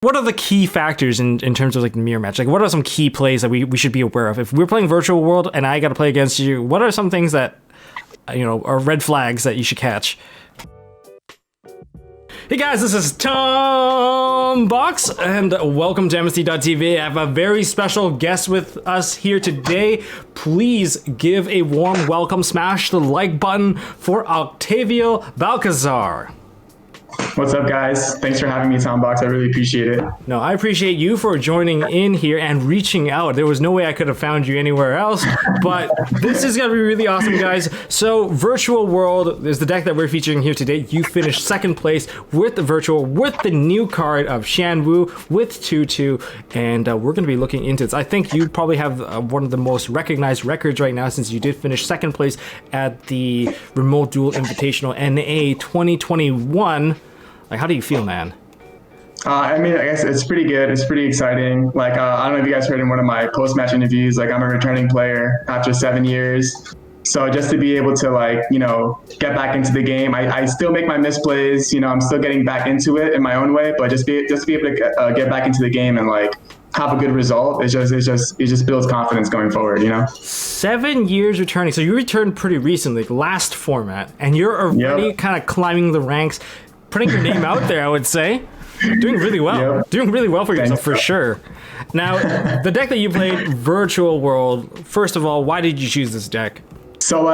What are the key factors in terms of like the mirror match? Like, what are some key plays that we should be aware of? If we're playing virtual world and I got to play against you, what are some things that, are red flags that you should catch? Hey guys, this is Tom Box, and welcome to MST.TV. I have a very special guest with us here today. Please give a warm welcome, smash the like button for Octavio Balcazar. What's up, guys? Thanks for having me, Tom Box. I really appreciate it. No, I appreciate you for joining in here and reaching out. There was no way I could have found you anywhere else, but this is going to be really awesome, guys. So, Virtual World is the deck that we're featuring here today. You finished second place with the Virtual, with the new card of Shanwu, with 2/2, and we're going to be looking into this. I think you probably have one of the most recognized records right now, since you did finish second place at the Remote Duel Invitational NA 2021. Like, how do you feel, man? I guess it's pretty good. It's pretty exciting. Like, I don't know if you guys heard in one of my post-match interviews, like, I'm a returning player after 7 years. So just to be able to, get back into the game, I still make my misplays. I'm still getting back into it in my own way, but just be able to get back into the game and, have a good result. It just builds confidence going forward, 7 years returning. So you returned pretty recently, last format, and you're already kind of climbing the ranks, putting your name out there, I would say. Doing really well. Yep. Doing really well for yourself, for sure. Now, the deck that you played, Virtual World, first of all, why did you choose this deck? So,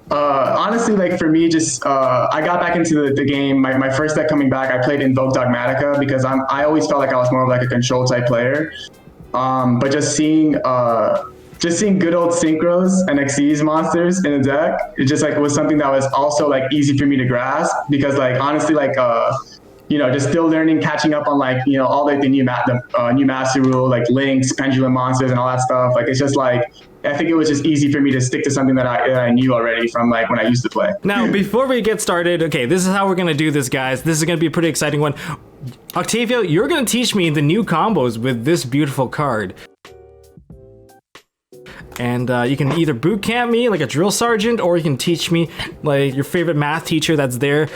honestly, for me, I got back into the game. My first deck coming back, I played Invoke Dogmatica because I always felt like I was more of a control type player. But just seeing good old synchros and Xyz monsters in a deck, it just was something that was also easy for me to grasp, because honestly, just still learning, catching up on all the new master rule, links, pendulum monsters, and all that stuff. It's just I think it was just easy for me to stick to something that I knew already from when I used to play. Now, before we get started, okay, this is how we're gonna do this, guys. This is gonna be a pretty exciting one. Octavio, you're gonna teach me the new combos with this beautiful card. And you can either boot camp me like a drill sergeant, or you can teach me your favorite math teacher that's there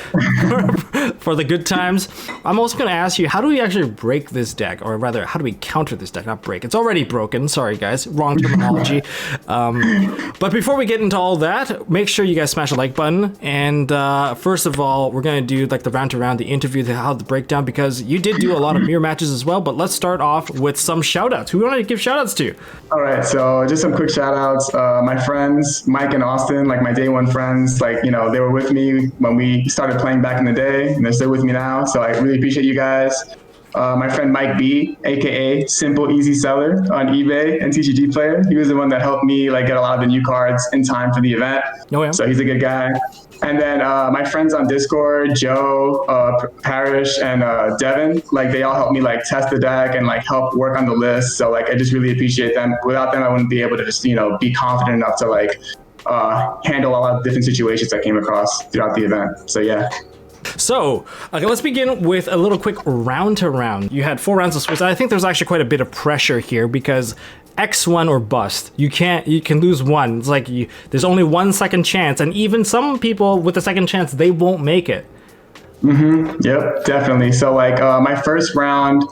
for the good times. I'm also going to ask you, how do we actually break this deck? Or rather, how do we counter this deck? Not break. It's already broken. Sorry, guys. Wrong terminology. But before we get into all that, make sure you guys smash the like button. And first of all, we're going to do the round to round, the interview, how the breakdown, because you did do a lot of mirror matches as well. But let's start off with some shout outs. Who do you want to give shout outs to? All right. So just some quick shout outs. My friends, Mike and Austin, my day one friends, they were with me when we started playing back in the day, and they're still with me now. So I really appreciate you guys. My friend Mike B, aka Simple Easy Seller on eBay and TCG Player. He was the one that helped me get a lot of the new cards in time for the event. Oh, yeah. So he's a good guy. And then my friends on Discord, Joe, Parrish, and Devin, they all helped me test the deck and help work on the list. So I just really appreciate them. Without them, I wouldn't be able to just be confident enough to handle a lot of different situations I came across throughout the event. So yeah. So, okay, let's begin with a little quick round to round. You had 4 rounds of splits. I think there's actually quite a bit of pressure here because X1 or bust. You can lose one. It's there's only 1 second chance, and even some people with the second chance, they won't make it. Yep, definitely. So my first round,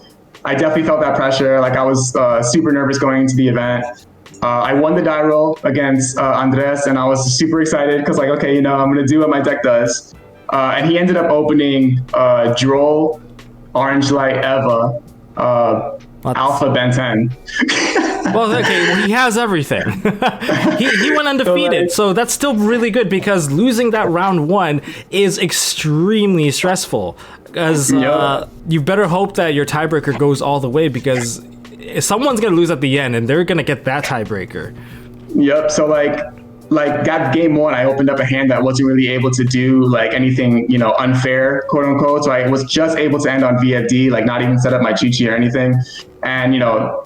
I definitely felt that pressure. I was super nervous going into the event. I won the die roll against Andres, and I was super excited because okay, I'm gonna do what my deck does. And he ended up opening Droll, Orange Light Eva, Alpha Ben 10. Well, he has everything. he went undefeated, so that's still really good, because losing that round 1 is extremely stressful. Because you better hope that your tiebreaker goes all the way, because someone's going to lose at the end, and they're going to get that tiebreaker. Yep, so that game 1, I opened up a hand that wasn't really able to do anything, unfair, quote unquote. So I was just able to end on VFD, not even set up my Chi-Chi or anything. And,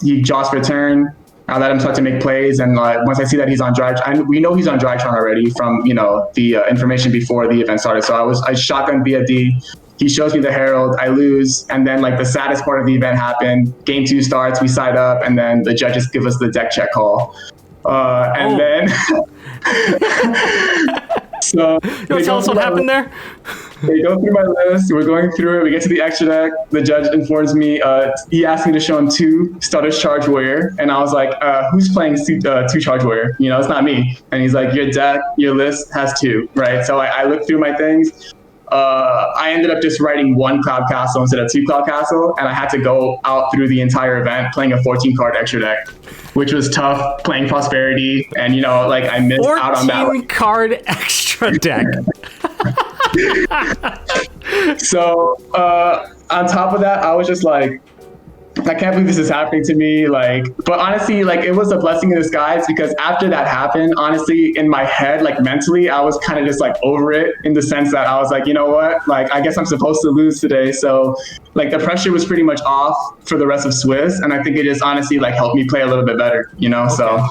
he jaws for turn. I let him start to make plays. And once I see that he's on dry, and we know he's on Drytron already from, the information before the event started. So I shotgun VFD. He shows me the Herald, I lose, and then the saddest part of the event happened. Game 2 starts, we side up, and then the judges give us the deck check call. Then so you want to tell us what happened there? They go through my list. We're going through it. We get to the extra deck. The judge informs me. He asked me to show him 2 Stutters Charge Warrior, and I was like, "Who's playing 2 Charge Warrior? You know, it's not me." And he's like, "Your deck, your list has 2, right?" So I looked through my things. I ended up just writing 1 Cloud Castle instead of 2 Cloud Castle, and I had to go out through the entire event playing a 14 card extra deck, which was tough playing Prosperity, and you know, like I missed out on that 14 card extra deck. So on top of that, I was just like, I can't believe this is happening to me. Like, but honestly, like it was a blessing in disguise because after that happened, honestly, in my head, like mentally, I was kind of just like over it in the sense that I was like, you know what? Like, I guess I'm supposed to lose today. So like the pressure was pretty much off for the rest of Swiss. And I think it just honestly like helped me play a little bit better, you know? Okay. So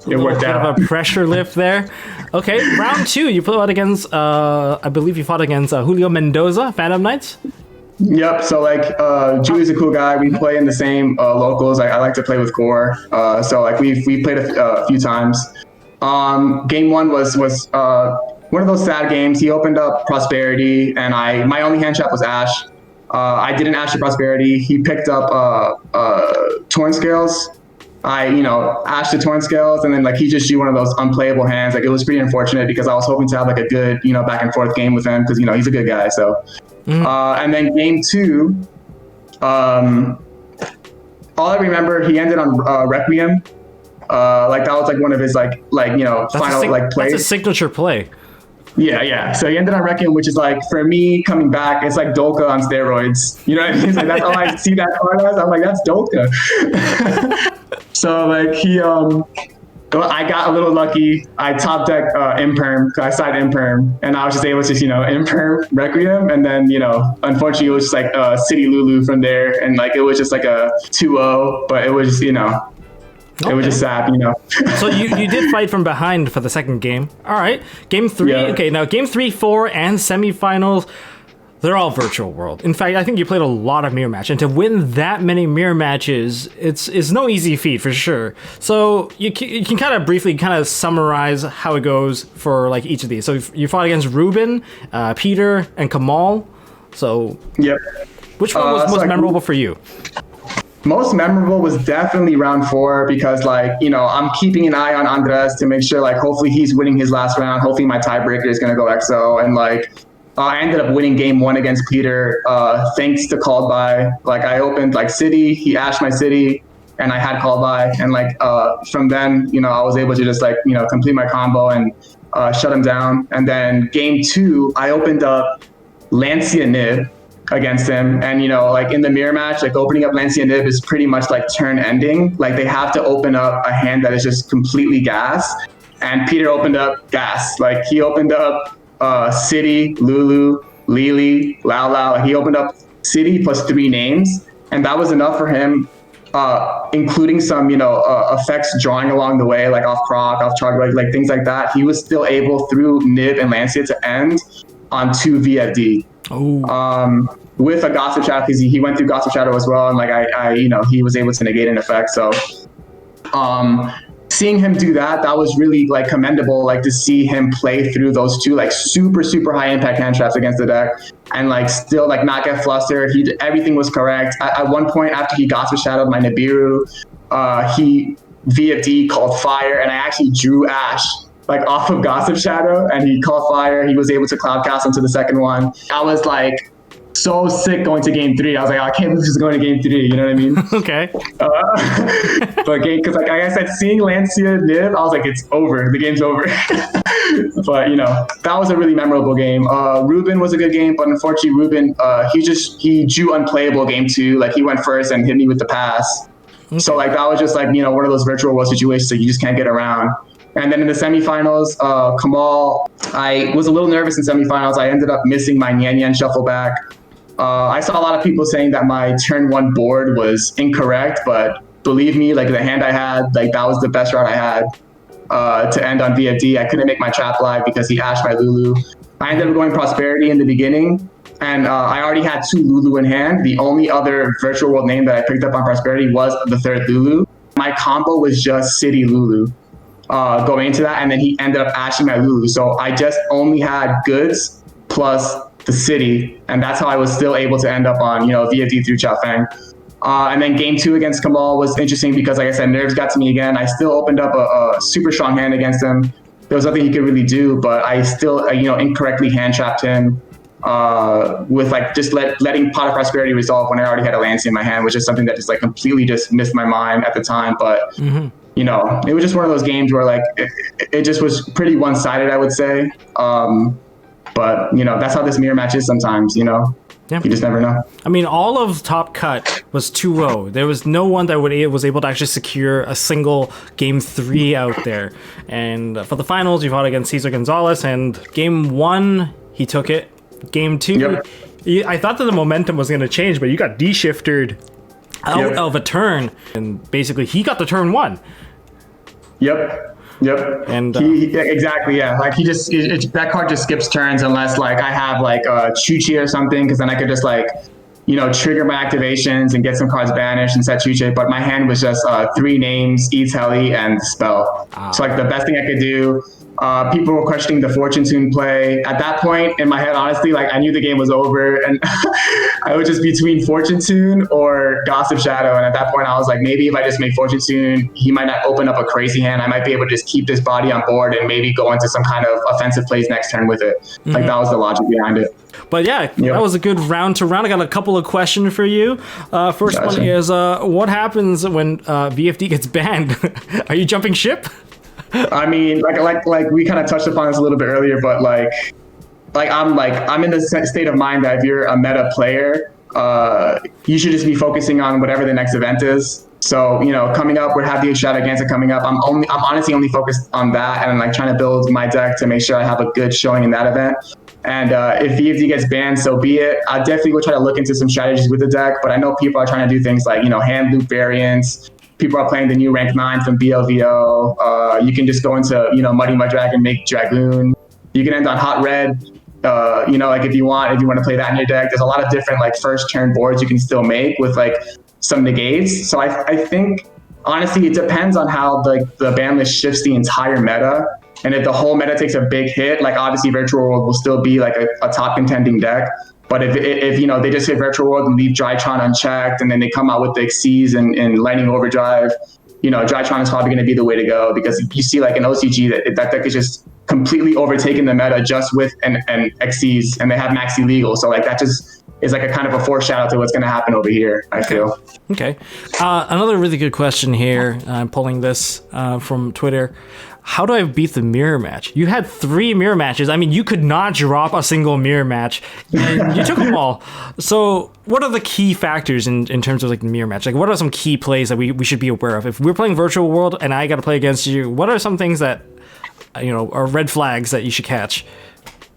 it worked out. Bit of a pressure lift there. Okay, round 2, you fought against, I believe you fought against Julio Mendoza, Phantom Knights? Yep. So like, Julie's a cool guy. We play in the same locals. I like to play with Core. So like we played a few times. Game 1 was one of those sad games. He opened up Prosperity, and my only hand trap was Ash. I didn't Ash the Prosperity. He picked up Torn Scales. I, you know, Ash the Torn Scales, and then like he just drew one of those unplayable hands. Like it was pretty unfortunate because I was hoping to have like a good, you know, back and forth game with him because, you know, he's a good guy. So. And then game 2, all I remember, he ended on Requiem. Like that was like one of his like you know final like plays. That's a signature play. Yeah. So he ended on Requiem, which is like for me coming back, it's like Dolka on steroids. You know what I mean? Like, that's all I see that card as. I'm like, that's Dolka. So like he I got a little lucky. I top deck Imperm, I side Imperm, and I was just able to, you know, Imperm Requiem, and then, you know, unfortunately it was just like City Lulu from there, and like it was just like a 2-0, but it was, you know, it was just sad, you know. So you did fight from behind for the second game. All right, game 3. Yeah. Okay, now game 3, 4, and semifinals. They're all virtual world. In fact, I think you played a lot of mirror match, and to win that many mirror matches, it's no easy feat for sure. So you can kind of briefly kind of summarize how it goes for like each of these. So you fought against Ruben, Peter, and Kamal. So yep. Which one was most memorable for you? Most memorable was definitely round 4 because, like, you know, I'm keeping an eye on Andres to make sure, like, hopefully he's winning his last round. Hopefully my tiebreaker is gonna go EXO, and like. I ended up winning game 1 against Peter, thanks to called by. Like I opened like City, he ashed my City, and I had called by, and like from then, you know, I was able to just like, you know, complete my combo and shut him down. And then game 2, I opened up Lancia Nib against him, and you know, like in the mirror match, like opening up Lancia Nib is pretty much like turn ending. Like they have to open up a hand that is just completely gas, and Peter opened up gas. Like he opened up City, Lulu, Lily, Lao Lao. He opened up City plus 3 names, and that was enough for him, including some, you know, effects drawing along the way, like off proc, off charge, like things like that. He was still able through Nib and Lancia to end on 2 VFD. Oh. With a Gossip Shadow, because he went through Gossip Shadow as well, and like I, you know, he was able to negate an effect. So, seeing him do that was really like commendable, like to see him play through those 2 like super high impact hand traps against the deck and like still like not get flustered. Everything was correct. At one point after he Gossip Shadowed my Nibiru, he VFD called fire, and I actually drew Ash like off of Gossip Shadow, and he called fire. He was able to Cloud Cast into the second one. I was like so sick going to game 3. I was like, oh, I can't believe this is going to game 3. You know what I mean? Okay. But because like I said, seeing Lancia Nib, I was like, it's over. The game's over. But you know, that was a really memorable game. Ruben was a good game, but unfortunately, Ruben he drew unplayable game 2. Like he went first and hit me with the pass. Okay. So like that was just like, you know, one of those virtual world situations that you just can't get around. And then in the semifinals, Kamal, I was a little nervous in semifinals. I ended up missing my Nyan Nyan shuffle back. I saw a lot of people saying that my turn 1 board was incorrect, but believe me, like the hand I had, like that was the best route I had to end on VFD. I couldn't make my trap live because he ashed my Lulu. I ended up going Prosperity in the beginning, and I already had 2 Lulu in hand. The only other virtual world name that I picked up on Prosperity was the 3rd Lulu. My combo was just City Lulu going into that, and then he ended up ashing my Lulu. So I just only had goods plus the city, and that's how I was still able to end up on, VFD through Chao Feng. And then game 2 against Kamal was interesting because, like I said, nerves got to me again. I still opened up a super strong hand against him. There was nothing he could really do, but I still, incorrectly hand trapped him with like just letting Pot of Prosperity resolve when I already had a Lancey in my hand, which is something that just like completely just missed my mind at the time. But it was just one of those games where like it just was pretty one-sided, I would say. But that's how this mirror match is sometimes. Yeah. You just never know. I mean, all of Top Cut was 2-0. There was no one that was able to actually secure a single game 3 out there. And for the finals, you fought against Cesar Gonzalez, and game 1, he took it. Game 2, I thought that the momentum was going to change, but you got de-shifted out of a turn, and basically he got the turn 1. Yep. And exactly, yeah. Like that card just skips turns unless like I have like Chuchi or something, because then I could just like trigger my activations and get some cards banished and set Chuchi. But my hand was just 3 names, Eats Heli, and Spell. So like the best thing I could do. People were questioning the Fortune Tune play. At that point in my head, honestly, like I knew the game was over, and I was just between Fortune Tune or Gossip Shadow. And at that point, I was like, maybe if I just make Fortune Tune, he might not open up a crazy hand. I might be able to just keep this body on board and maybe go into some kind of offensive plays next turn with it. Like that was the logic behind it. But yeah, that was a good round to round. I got a couple of questions for you. First one is, what happens when VFD gets banned? Are you jumping ship? I mean, like we kind of touched upon this a little bit earlier, but I'm in the state of mind that if you're a meta player, you should just be focusing on whatever the next event is. So, coming up, we have the Extravaganza coming up. I'm honestly only focused on that, and I'm like trying to build my deck to make sure I have a good showing in that event. And if VFD gets banned, so be it. I definitely will try to look into some strategies with the deck, but I know people are trying to do things like, hand loop variants. People are playing the new rank 9 from BLVO. You can just go into, Muddy Mud Dragon, make Dragoon. You can end on Hot Red. Like if you want to play that in your deck, there's a lot of different like first turn boards you can still make with like some negates. So I think honestly, it depends on how the ban list shifts the entire meta. And if the whole meta takes a big hit, like obviously Virtual World will still be like a top contending deck. But if they just hit Virtual World and leave Drytron unchecked, and then they come out with the Xyz and Lightning Overdrive, Drytron is probably going to be the way to go, because you see like an OCG that deck is just completely overtaking the meta just with an Xyz, and they have Maxi Legal. So like that just is like a kind of a foreshadow to what's going to happen over here, I feel. Okay. Another really good question here. I'm pulling this from Twitter. How do I beat the mirror match? You had 3 mirror matches. I mean, you could not drop a single mirror match, and you took them all. So what are the key factors in terms of like the mirror match? Like, what are some key plays that we should be aware of? If we're playing Virtual World and I got to play against you, what are some things that, are red flags that you should catch?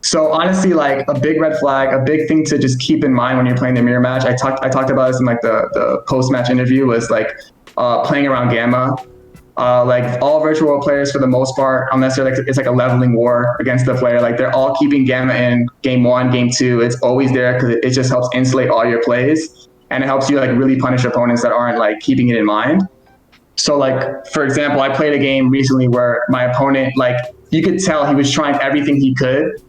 So honestly, like a big red flag, a big thing to just keep in mind when you're playing the mirror match, I talked about this in like the post-match interview, was like playing around Gamma. Like all Virtual World players, for the most part, unless they're like it's like a leveling war against the player, like they're all keeping Gamma in game 1, game 2. It's always there because it just helps insulate all your plays, and it helps you like really punish opponents that aren't like keeping it in mind. So like, for example, I played a game recently where my opponent, like you could tell he was trying everything he could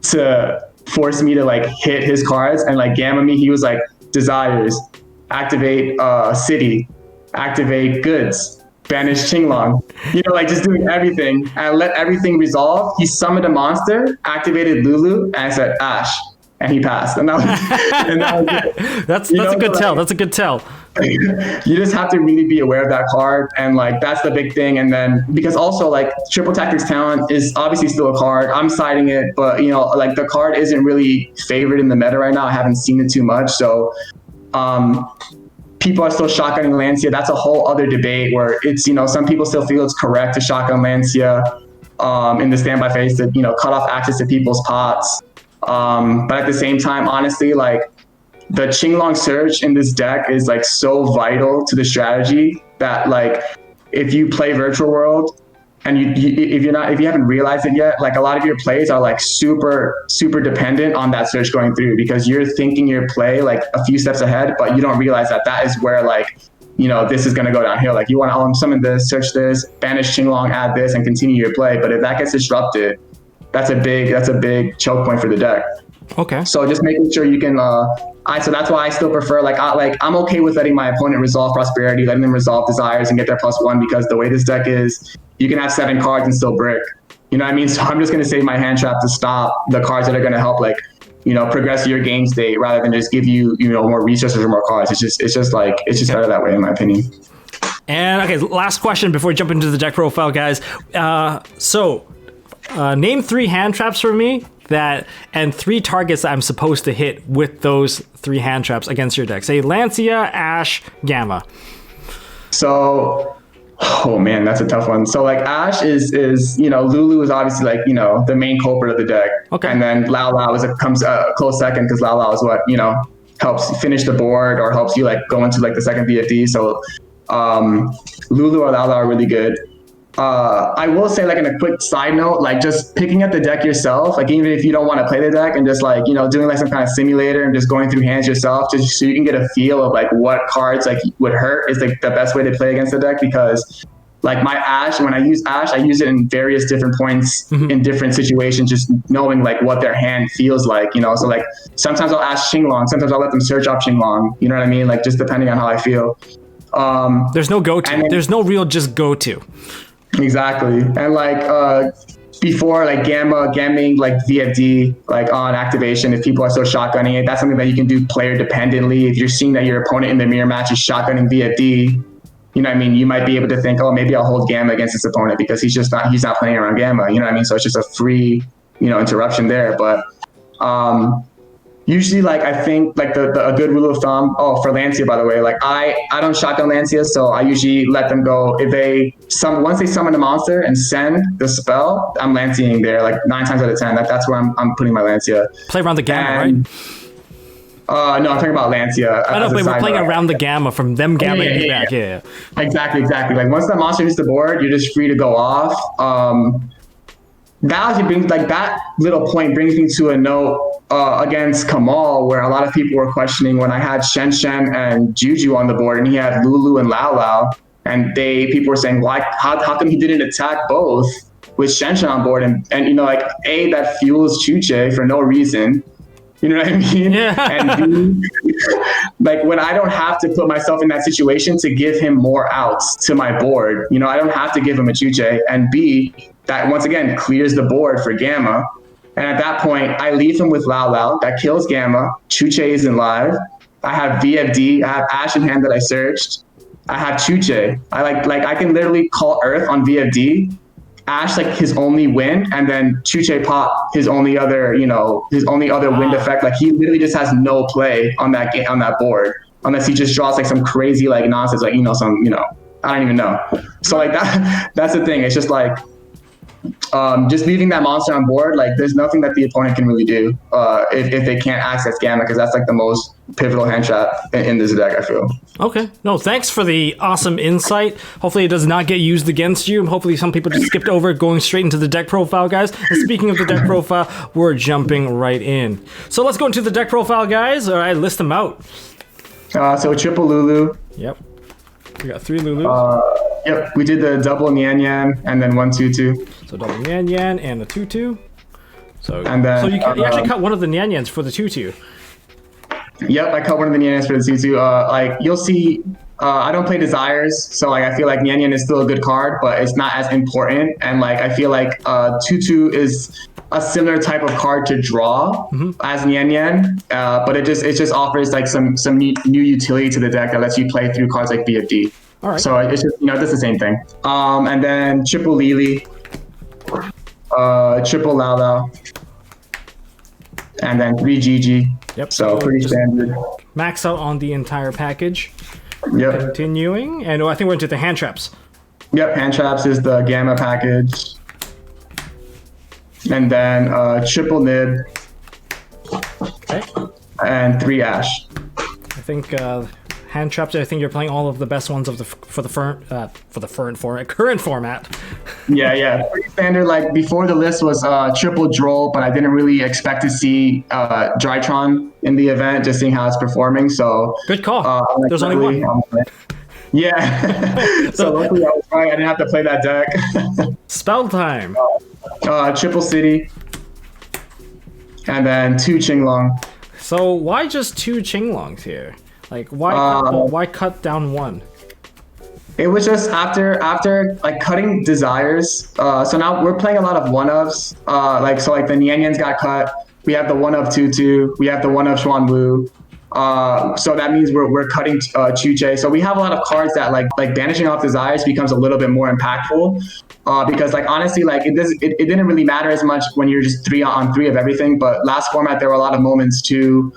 to force me to like hit his cards and like Gamma me. He was like, Desires, activate City, activate Goods, banish Qinglong, like just doing everything, and let everything resolve. He summoned a monster, activated Lulu, and I said Ash, and he passed. And that was it. That's a good tell. That's a good tell. You just have to really be aware of that card, and like that's the big thing. And then because also like Triple Tactics Talent is obviously still a card. I'm citing it, but like the card isn't really favored in the meta right now. I haven't seen it too much, so people are still shotgunning Lancia. That's a whole other debate where it's, some people still feel it's correct to shotgun Lancia in the standby phase to, cut off access to people's pots. But at the same time, honestly, like the Qinglong Surge in this deck is like so vital to the strategy that like if you play Virtual World and if you haven't realized it yet, like a lot of your plays are like super dependent on that search going through, because you're thinking your play like a few steps ahead, but you don't realize that is where like, this is going to go downhill. Like you want to summon this, search this, banish Qinglong, add this, and continue your play. But if that gets disrupted, that's a big choke point for the deck. Okay. So just making sure you can. So that's why I still prefer I'm okay with letting my opponent resolve Prosperity, letting them resolve Desires and get their +1, because the way this deck is, you can have 7 cards and still brick. You know what I mean? So I'm just gonna save my hand trap to stop the cards that are gonna help progress your game state, rather than just give you more resources or more cards. It's just better that way, in my opinion. And okay, last question before we jump into the deck profile, guys. Name 3 hand traps for me and 3 targets that I'm supposed to hit with those 3 hand traps against your deck. Say Lancia, Ash, Gamma. So, oh man, that's a tough one. So like Ash is Lulu is obviously the main culprit of the deck. Okay. And then Lao Lao comes a close second, because Lao Lao is what helps finish the board or helps you go into the second VFD. So Lulu or Lao Lao are really good. I will say, in a quick side note, just picking up the deck yourself, even if you don't want to play the deck, and just doing some kind of simulator and just going through hands yourself, just so you can get a feel of what cards would hurt, is the best way to play against the deck. Because my Ash, when I use Ash, I use it in various different points in different situations, just knowing what their hand feels like. So sometimes I'll Ash Xinglong, sometimes I'll let them search off Xinglong. You know what I mean? Just depending on how I feel. There's no go-to. There's no real just go-to. Exactly. And before gamming VFD on activation, if people are still shotgunning it, that's something that you can do player dependently. If you're seeing that your opponent in the mirror match is shotgunning VFD, you know what I mean, you might be able to think, oh, maybe I'll hold Gamma against this opponent because he's not playing around Gamma, you know what I mean? So it's just a free, interruption there. But usually, I think a good rule of thumb. Oh, for Lancia, by the way, I don't shotgun Lancia, so I usually let them go. If once they summon a monster and send the spell, I'm Lanciaing there 9 times out of 10. That's where I'm putting my Lancia. Play around the Gamma, right? No, I'm talking about Lancia. I know, but we're playing around the Gamma from them Gamma you back. Yeah. Exactly. Once that monster hits the board, you're just free to go off. That actually brings that little point brings me to a note against Kamal, where a lot of people were questioning when I had Shen and Juju on the board, and he had Lulu and Lao Lao, and people were saying, why? How come he didn't attack both with Shen on board? And that fuels Chuche for no reason. You know what I mean? Yeah. And B, when I don't have to put myself in that situation to give him more outs to my board, I don't have to give him a Chuche. And B, that once again clears the board for Gamma. And at that point, I leave him with Lao Lao. That kills Gamma. Chuche isn't live. I have VFD. I have Ash in hand that I searched. I have Chuche. I can literally call Earth on VFD. Ash his only win, and then Chuche pop his only other wind effect. He literally just has no play on that board unless he just draws some crazy nonsense, I don't even know. So that's the thing. It's just just leaving that monster on board, there's nothing that the opponent can really do if they can't access Gamma, because that's the most pivotal hand trap in this deck, I feel. Okay. No, thanks for the awesome insight. Hopefully it does not get used against you. Hopefully some people just skipped over going straight into the deck profile, guys. And speaking of the deck profile, we're jumping right in. So let's go into the deck profile, guys. All right, list them out. So triple Lulu. Yep. We got 3 Lulu. Yep, we did the double Nian Yan and then 1/2/2. So double Nian Yan and a 2/2. So you actually cut one of the Nian Yans for the 2/2. Yep, I cut one of the Nian Yans for the 2/2. You'll see, I don't play Desires, so I feel Nian Yan is still a good card, but it's not as important. And I feel 2/2 is a similar type of card to draw as Nian Yan, but it just offers some new utility to the deck that lets you play through cards like BFD. All right. So it's just it's the same thing. And then triple Lily, triple Lao Lao, and then 3 Gigi. Yep. So pretty standard. Max out on the entire package. Yep. Continuing, and I think we're into the hand traps. Yep, hand traps is the Gamma package. And then triple Nib. Okay. And 3 Ash. I think hand traps. I think you're playing all of the best ones for the current format. Yeah, pretty standard. Before the list was triple Droll, but I didn't really expect to see Drytron in the event, just seeing how it's performing. So good call. There's only one. Yeah. So luckily I was right. I didn't have to play that deck. Spell time. Triple City. and then 2 Qinglong. So why just 2 Qinglongs here? Like why cut down 1? It was just after like cutting desires. So now we're playing a lot of 1-ofs. Like the Nian Nians got cut. We have the 1-of Tutu. We have the 1-of Xuan Wu. So that means we're cutting Chuche. So we have a lot of cards that like banishing off desires becomes a little bit more impactful. Because like honestly, like it didn't really matter as much when you're just 3 on 3 of everything. But last format there were a lot of moments too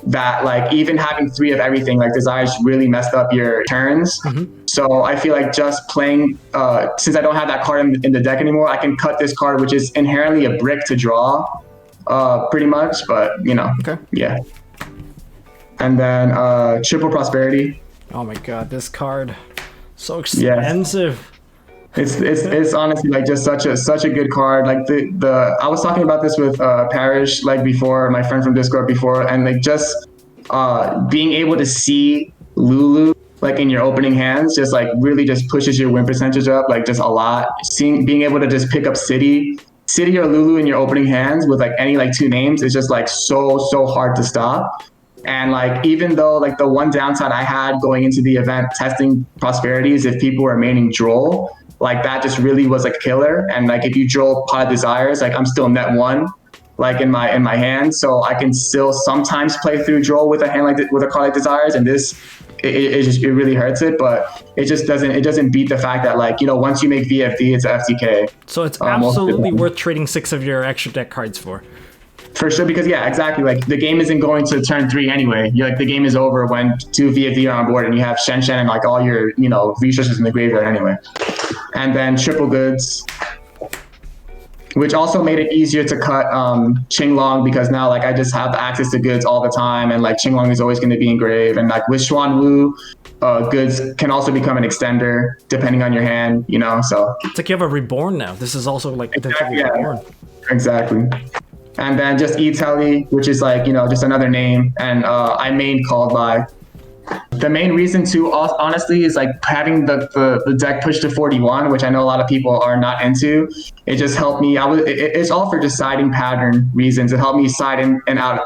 that like even having 3 of everything, like desires really messed up your turns. So I feel like just playing, since I don't have that card in the deck anymore, I can cut this card, which is inherently a brick to draw, pretty much. But you know, yeah. And then triple prosperity. Oh my god, this card, so expensive. It's honestly like just such a good card. Like the I was talking about this with Parrish like before, my friend from Discord before, and like just being able to see Lulu like in your opening hands just like really just pushes your win percentage up like just a lot. Being able to just pick up City or Lulu in your opening hands with like any like 2 names is just like so hard to stop. And like even though like the one downside I had going into the event testing prosperities, if people were maining Droll, like that just really was a killer. And like if you Droll Pot of Desires, like I'm still net 1 like in my hand, so I can still sometimes play through Droll with a hand like with a card like Desires, and this it really hurts it, but it doesn't beat the fact that like, you know, once you make VFD, it's a FTK. So it's absolutely worth trading 6 of your extra deck cards for. For sure, because yeah, exactly. Like the game isn't going to turn 3 anyway. You're like the game is over when 2 VFD are on board and you have Shen and like all your, you know, resources in the graveyard anyway. And then triple goods, which also made it easier to cut Qinglong, because now like I just have access to goods all the time, and like Qinglong is always going to be engraved. And like with Xuan Wu, goods can also become an extender depending on your hand, you know. So it's like you have a reborn now. This is also like potentially reborn. Exactly. And then just E-Telly, which is like, you know, just another name. And I main called by. The main reason too, honestly, is like having the deck pushed to 41, which I know a lot of people are not into. It just helped me. It's all for just siding pattern reasons. It helped me side in and out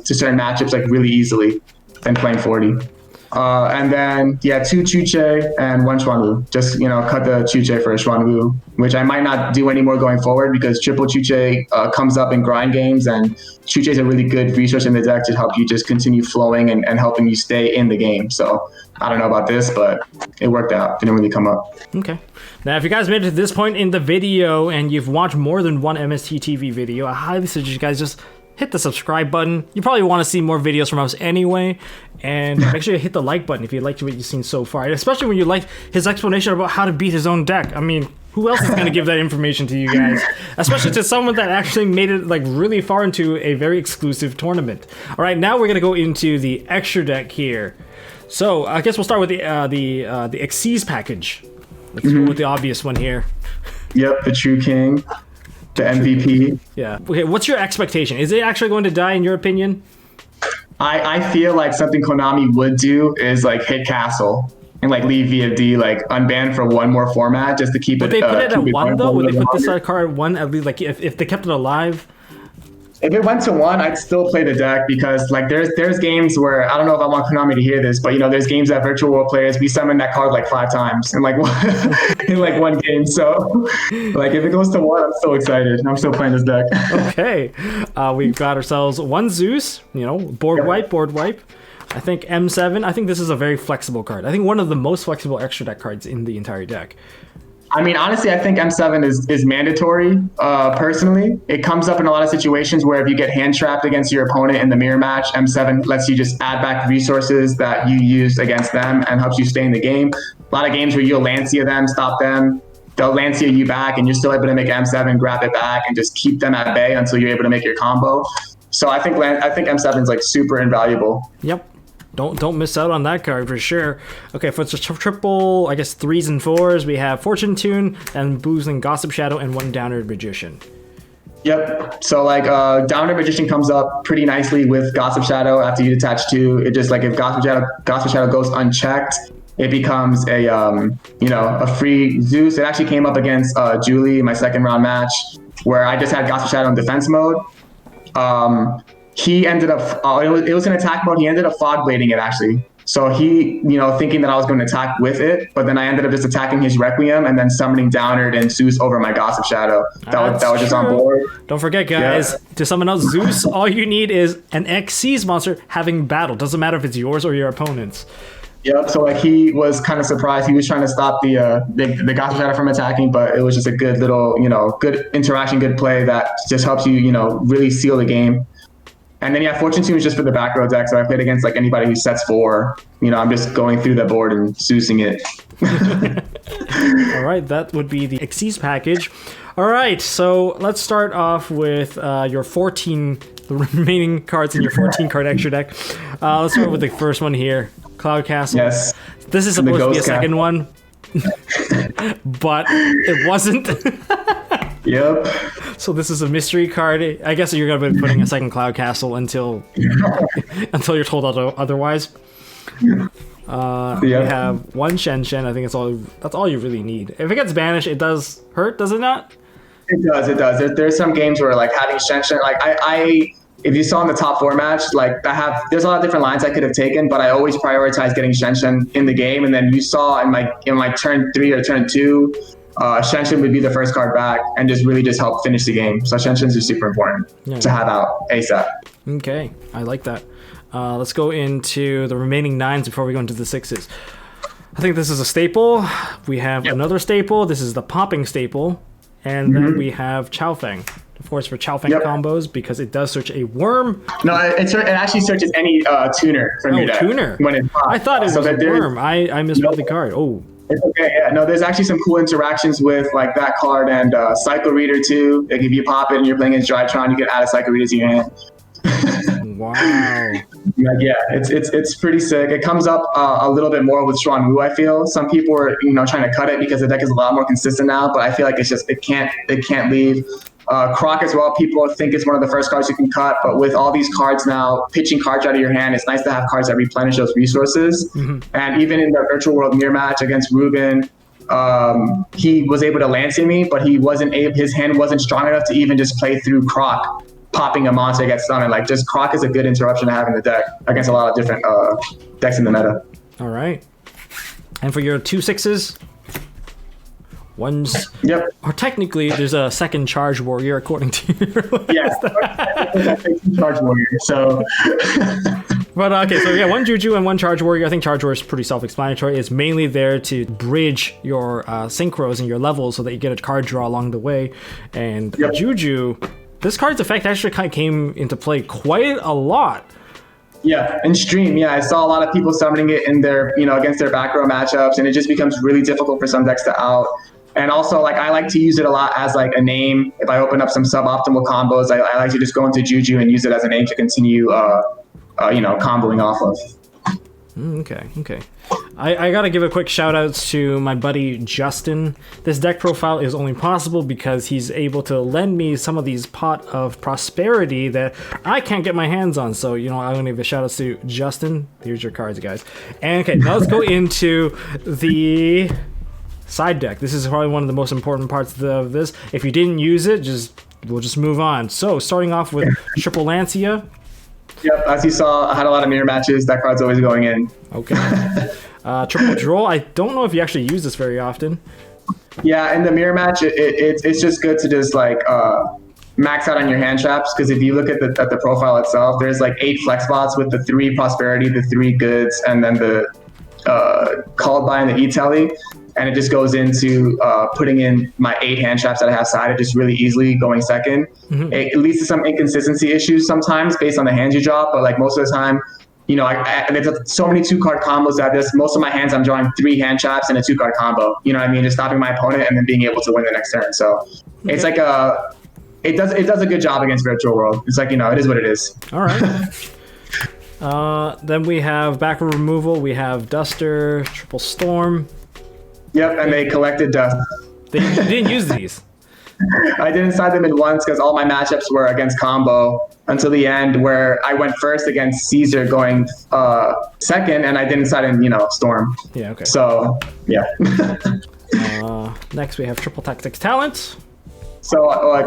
to certain matchups like really easily than playing 40. And then, yeah, 2 Chuche and 1 Xuan Wu. Just, you know, cut the Chuche for a Xuan Wu, which I might not do anymore going forward because triple Chuche comes up in grind games, and Chuche is a really good resource in the deck to help you just continue flowing and helping you stay in the game. So I don't know about this, but it worked out. Didn't really come up. Okay. Now, if you guys made it to this point in the video and you've watched more than one MST.TV video, I highly suggest you guys just hit the subscribe button. You probably want to see more videos from us anyway. And make sure you hit the like button if you liked what you've seen so far. Especially when you like his explanation about how to beat his own deck. I mean, who else is going to give that information to you guys? Especially to someone that actually made it like really far into a very exclusive tournament. All right, now we're going to go into the extra deck here. So I guess we'll start with the Xyz package. Let's go with the obvious one here. Yep, the True King. The MVP. Yeah. Okay, what's your expectation? Is it actually going to die in your opinion? I feel like something Konami would do is like hit Castle and like leave VFD like unbanned for 1 more format just to keep it. Would they put it at 1 though? Would they put this card at 1 at least? Like if they kept it alive? If it went to 1, I'd still play the deck because like there's games where I don't know if I want Konami to hear this, but you know there's games that Virtual World players we summon that card like 5 times in like in like 1 game. So like if it goes to 1, I'm so excited. I'm still playing this deck. Okay, we've got ourselves 1 Zeus. You know, board wipe. I think M7. I think this is a very flexible card. I think one of the most flexible extra deck cards in the entire deck. I mean, honestly, I think M7 is mandatory, personally. It comes up in a lot of situations where if you get hand trapped against your opponent in the mirror match, M7 lets you just add back resources that you used against them and helps you stay in the game. A lot of games where you'll Lancia them, stop them, they'll Lancia you back, and you're still able to make M7, grab it back, and just keep them at bay until you're able to make your combo. So I think M7 is like super invaluable. Yep. Don't miss out on that card for sure. Okay, for the triple, I guess 3s and 4s, we have Fortune Tune and Booze and Gossip Shadow and 1 Downward Magician. Yep. So like Downward Magician comes up pretty nicely with Gossip Shadow after you detach 2. It just like if Gossip Shadow goes unchecked, it becomes a a free Zeus. It actually came up against Julie in my 2nd round match where I just had Gossip Shadow in defense mode. He ended up, it was an attack mode. He ended up fog blading it actually. So he, thinking that I was going to attack with it, but then I ended up just attacking his Requiem and then summoning Downerd and Zeus over my Gossip Shadow. That was just on board. Don't forget, guys, to summon out Zeus, all you need is an Xyz monster having battle. Doesn't matter if it's yours or your opponent's. Yep. So like he was kind of surprised. He was trying to stop the Gossip Shadow from attacking, but it was just a good little, good interaction, good play that just helps you, really seal the game. And then Fortune Tune was just for the back row deck. So I played against like anybody who sets 4. I'm just going through the board and Zeusing it. All right, that would be the Xyz package. All right, so let's start off with your 14, the remaining cards in your 14 card extra deck. Let's start with the first one here, Cloud Castle. Yes. This is supposed to be a second one, but it wasn't. Yep. So this is a mystery card. I guess you're gonna be putting a second Cloud Castle until you're told otherwise. You have one Shen Shen. I think that's all you really need. If it gets banished, it does hurt, does it not? It does. There's some games where like having Shen Shen, like I if you saw in the top 4 match, like there's a lot of different lines I could have taken, but I always prioritize getting Shen Shen in the game. And then you saw in my turn 3 or turn 2. Shen Shen would be the first card back and just help finish the game. So Shen Shen's are super important to have out ASAP. Okay, I like that. Let's go into the remaining 9s before we go into the 6s. I think this is a staple. We have another staple. This is the popping staple. And then we have Chao Feng. Of course, for Chao Feng combos, because it does search a worm. No, it actually searches any tuner from your deck. Tuner. When it's popped. I thought it was a worm. I misspelled the card. Oh. It's okay, yeah. No, there's actually some cool interactions with like that card and Cycle Reader too. Like if you pop it and you're playing against Drytron, you can add a Cycle Reader to your hand. Wow. It's pretty sick. It comes up a little bit more with Xuan Wu, I feel. Some people are trying to cut it because the deck is a lot more consistent now, but I feel like it can't leave. Croc as well, people think it's one of the first cards you can cut, but with all these cards now, pitching cards out of your hand, it's nice to have cards that replenish those resources. And even in the Virtual World Mirror match against Ruben, he was able to Lancey me, but his hand wasn't strong enough to even just play through Croc, popping a monster gets summoned. Like just Croc is a good interruption to have in the deck against a lot of different decks in the meta. All right. And for your 2 6s, one's or technically there's a second Charge Warrior according to your list. Yeah, Charge Warrior. So, but okay, so one Juju and one Charge Warrior. I think Charge Warrior is pretty self-explanatory. It's mainly there to bridge your synchros and your levels so that you get a card draw along the way. And Juju, this card's effect actually kind of came into play quite a lot. Yeah, in stream, I saw a lot of people summoning it in their, against their back row matchups, and it just becomes really difficult for some decks to out. And also, like, I like to use it a lot as like a name. If I open up some suboptimal combos, I like to just go into Juju and use it as a name to continue, comboing off of. Okay. I gotta give a quick shout out to my buddy Justin. This deck profile is only possible because he's able to lend me some of these Pot of Prosperity that I can't get my hands on. So, I'm gonna give a shout out to Justin. Here's your cards, guys. And okay, now let's go into the side deck. This is probably one of the most important parts of this. If you didn't use it, we'll just move on. So, starting off with Triple Lancia. Yep, as you saw, I had a lot of mirror matches. That card's always going in. Okay. Triple Droll. I don't know if you actually use this very often. Yeah, in the mirror match, it's just good to just like max out on your hand traps, because if you look at the profile itself, there's like 8 flex spots with the 3 prosperity, the 3 goods, and then the called by and the e-telly. And it just goes into putting in my 8 hand traps that I have sided just really easily going second. It leads to some inconsistency issues sometimes based on the hands you drop, but like most of the time, there's so many 2-card combos that most of my hands I'm drawing 3 hand traps and a 2-card combo. You know what I mean? Just stopping my opponent and then being able to win the next turn. So it's like it does a good job against Virtual World. It's like, it is what it is. All right. Then we have back row removal. We have Duster, Triple Storm. Yep, and they collected dust. You didn't use these. I didn't side them in once because all my matchups were against combo until the end, where I went first against Caesar going second, and I didn't side in, Storm. Yeah, okay. So, yeah. Next we have Triple Tactics Talent. So, like,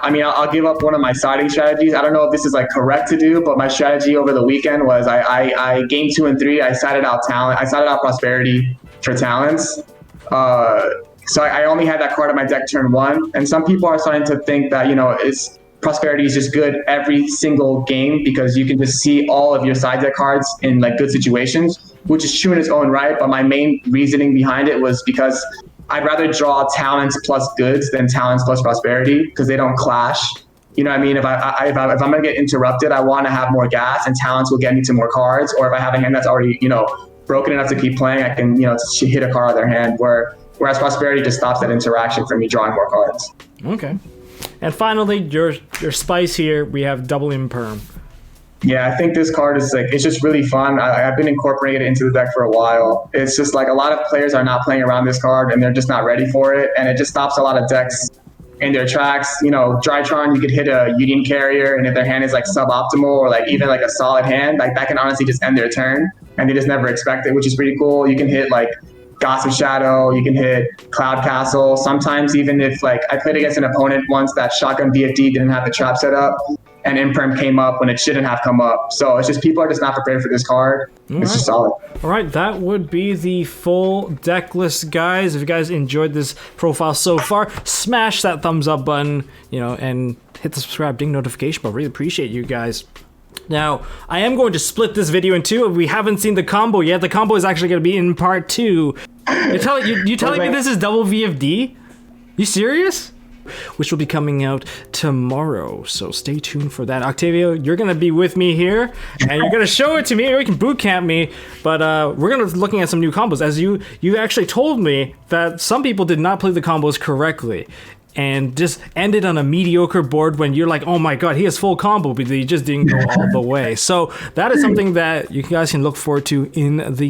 I mean, I'll give up one of my siding strategies. I don't know if this is like correct to do, but my strategy over the weekend was I game 2 and 3. I sided out talent. I sided out prosperity for talents. So I only had that card on my deck turn 1. And some people are starting to think that, you know, prosperity is just good every single game because you can just see all of your side deck cards in like good situations, which is true in its own right. But my main reasoning behind it was because I'd rather draw talents plus goods than talents plus prosperity because they don't clash. You know what I mean? If I'm going to get interrupted, I want to have more gas, and talents will get me to more cards. Or if I have a hand that's already, you know, broken enough to keep playing, I can, you know, hit a card on their hand. Whereas prosperity just stops that interaction from me drawing more cards. Okay. And finally, your spice here, we have double imperm. Yeah, I think this card is like, it's just really fun. I've been incorporating it into the deck for a while. It's just like a lot of players are not playing around this card and they're just not ready for it. And it just stops a lot of decks in their tracks. You know, Drytron, you could hit a Union Carrier, and if their hand is like suboptimal or like even like a solid hand, like that can honestly just end their turn and they just never expect it, which is pretty cool. You can hit like Gossip Shadow, you can hit Cloud Castle. Sometimes even if like I played against an opponent once that Shotgun VFD didn't have the trap set up, and Imperm came up when it shouldn't have come up. So it's just people are just not prepared for this card. It's just solid. All right, that would be the full deck list, guys. If you guys enjoyed this profile so far, smash that thumbs up button, you know, and hit the subscribe, ding notification bell. Really appreciate you guys. Now, I am going to split this video in two. If we haven't seen the combo yet, the combo is actually going to be in part 2. You telling me this is double VFD? You serious? Which will be coming out tomorrow, so stay tuned for that. Octavio, you're gonna be with me here, and you're gonna show it to me, or you can boot camp me. But we're gonna be looking at some new combos. As you actually told me that some people did not play the combos correctly, and just ended on a mediocre board when you're like, oh my god, he has full combo, but he just didn't go all the way. So that is something that you guys can look forward to in the